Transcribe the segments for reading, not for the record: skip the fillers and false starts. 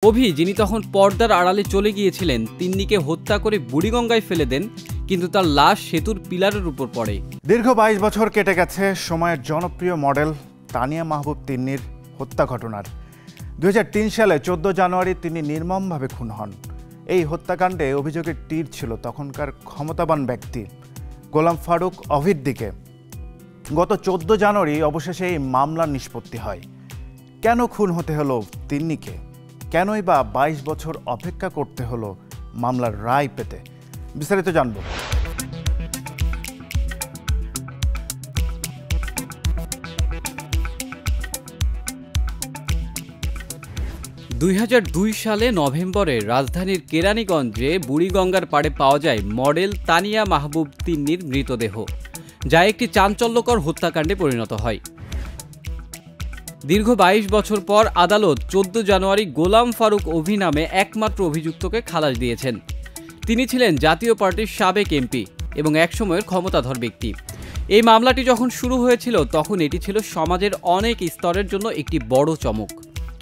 অভি, যিনি তখন পর্দার আড়ালে চলে গিয়েছিলেন, তিন্নিকে হত্যা করে বুড়িগঙ্গায় ফেলে দেন, কিন্তু তার লাশ সেতুর পিলারের উপর পড়ে। দীর্ঘ 22 বছর কেটে গেছে সময়ের জনপ্রিয় মডেল তানিয়া মাহবুব তিন্নির হত্যা ঘটনার। 2003 সালে 14 জানুয়ারি তিনি নির্মমভাবে খুন হন। এই হত্যাকাণ্ডে অভিযোগের তীর ছিল তখনকার ক্ষমতাবান ব্যক্তি গোলাম ফারুক অভির দিকে। গত 14 জানুয়ারি অবশেষে এই মামলার নিষ্পত্তি হয়। কেন খুন হতে হলো তিন্নিকে? কেনই বা 22 বছর অপেক্ষা করতে হলো মামলার রায় পেতে? বিস্তারিত জানব। সালে নভেম্বরে রাজধানীর কেরানীগঞ্জে বুড়িগঙ্গার পাড়ে পাওয়া যায় মডেল তানিয়া মাহবুব তিন্নির মৃতদেহ, যা একটি চাঞ্চল্যকর হত্যাকাণ্ডে পরিণত হয়। দীর্ঘ 22 বছর পর আদালত 14 জানুয়ারি গোলাম ফারুক অভি নামে একমাত্র অভিযুক্তকে খালাস দিয়েছেন। তিনি ছিলেন জাতীয় পার্টির সাবেক এমপি এবং একসময়ের ক্ষমতাধর ব্যক্তি। এই মামলাটি যখন শুরু হয়েছিল তখন এটি ছিল সমাজের অনেক স্তরের জন্য একটি বড় চমক।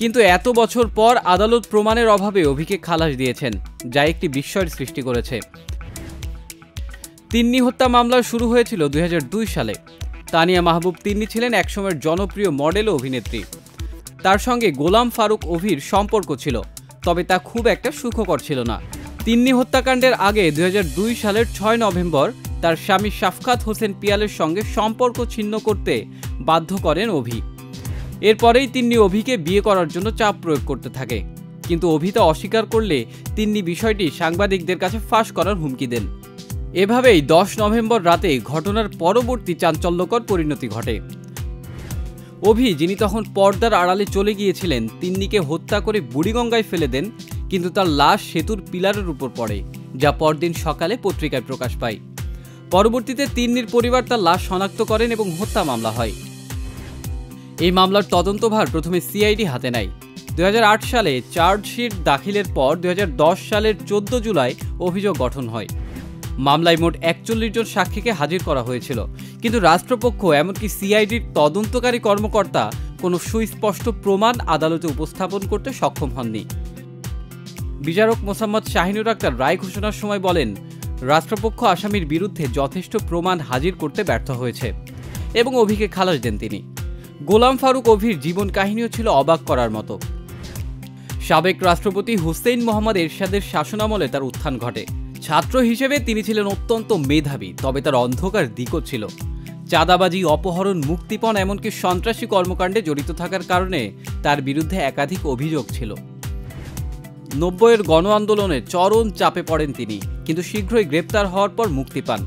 কিন্তু এত বছর পর আদালত প্রমাণের অভাবে অভিকে খালাস দিয়েছেন, যা একটি বিস্ময়ের সৃষ্টি করেছে। তিন্নি হত্যা মামলা শুরু হয়েছিল 2002 সালে। তানিয়া মাহবুব তিন্নি ছিলেন একসময়ের জনপ্রিয় মডেল ও অভিনেত্রী। তার সঙ্গে গোলাম ফারুক অভির সম্পর্ক ছিল, তবে তা খুব একটা সুখকর ছিল না। তিন্নি হত্যাকাণ্ডের আগে 2002 সালের 6 নভেম্বর তার স্বামী শাফকাত হোসেন পিয়ালের সঙ্গে সম্পর্ক ছিন্ন করতে বাধ্য করেন অভি। এরপরেই তিন্নি অভিকে বিয়ে করার জন্য চাপ প্রয়োগ করতে থাকে, কিন্তু অভি তা অস্বীকার করলে তিন্নি বিষয়টি সাংবাদিকদের কাছে ফাঁস করার হুমকি দেন। এভাবেই 10 নভেম্বর রাতে ঘটনার পরবর্তী চাঞ্চল্যকর পরিণতি ঘটে। অভি, যিনি তখন পর্দার আড়ালে চলে গিয়েছিলেন, তিন্নিকে হত্যা করে বুড়িগঙ্গায় ফেলে দেন, কিন্তু তার লাশ সেতুর পিলারের উপর পড়ে, যা পরদিন সকালে পত্রিকায় প্রকাশ পায়। পরবর্তীতে তিন্নির পরিবার তার লাশ শনাক্ত করেন এবং হত্যা মামলা হয়। এই মামলার তদন্তভার প্রথমে সিআইডি হাতে নেয়। 2008 সালে চার্জশিট দাখিলের পর 2010 সালের 14 জুলাই অভিযোগ গঠন হয়। মামলায় মোট 41 জন সাক্ষীকে হাজির করা হয়েছিল, কিন্তু রাষ্ট্রপক্ষ এমনকি সিআইডির তদন্তকারী কর্মকর্তা কোনো সুস্পষ্ট প্রমাণ আদালতে উপস্থাপন করতে সক্ষম হননি। বিচারক মোসাম্মদ শাহিনুর আক্তার রায় ঘোষণার সময় বলেন, রাষ্ট্রপক্ষ আসামির বিরুদ্ধে যথেষ্ট প্রমাণ হাজির করতে ব্যর্থ হয়েছে এবং অভিকে খালাস দেন তিনি। গোলাম ফারুক অভির জীবন কাহিনীও ছিল অবাক করার মতো। সাবেক রাষ্ট্রপতি হুসেইন মোহাম্মদ এরশাদের শাসনামলে তার উত্থান ঘটে। ছাত্র হিসেবে তিনি ছিলেন অত্যন্ত মেধাবী, তবে তার অন্ধকার দিকও ছিল। চাঁদাবাজি, অপহরণ, মুক্তিপণ, এমনকি সন্ত্রাসী কর্মকাণ্ডে জড়িত থাকার কারণে তার বিরুদ্ধে একাধিক অভিযোগ ছিল। 90-এর গণ আন্দোলনে চরম চাপে পড়েন তিনি, কিন্তু শীঘ্রই গ্রেপ্তার হওয়ার পর মুক্তি পান।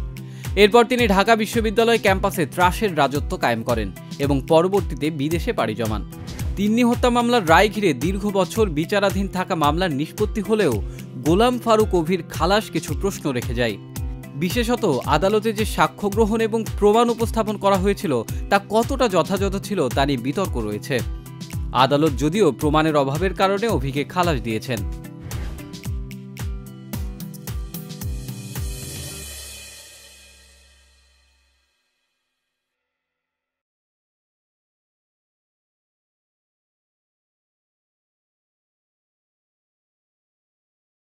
এরপর তিনি ঢাকা বিশ্ববিদ্যালয় ক্যাম্পাসে ত্রাসের রাজত্ব কায়েম করেন এবং পরবর্তীতে বিদেশে পাড়ি জমান। তিন্নি হত্যা মামলার রায় ঘিরে দীর্ঘ বছর বিচারাধীন থাকা মামলার নিষ্পত্তি হলেও গোলাম ফারুক অভির খালাস কিছু প্রশ্ন রেখে যায়। বিশেষত আদালতে যে সাক্ষ্য গ্রহণ এবং প্রমাণ উপস্থাপন করা হয়েছিল তা কতটা যথাযথ ছিল তা নিয়ে বিতর্ক রয়েছে। আদালত যদিও প্রমাণের অভাবের কারণে অভিকে খালাস দিয়েছেন।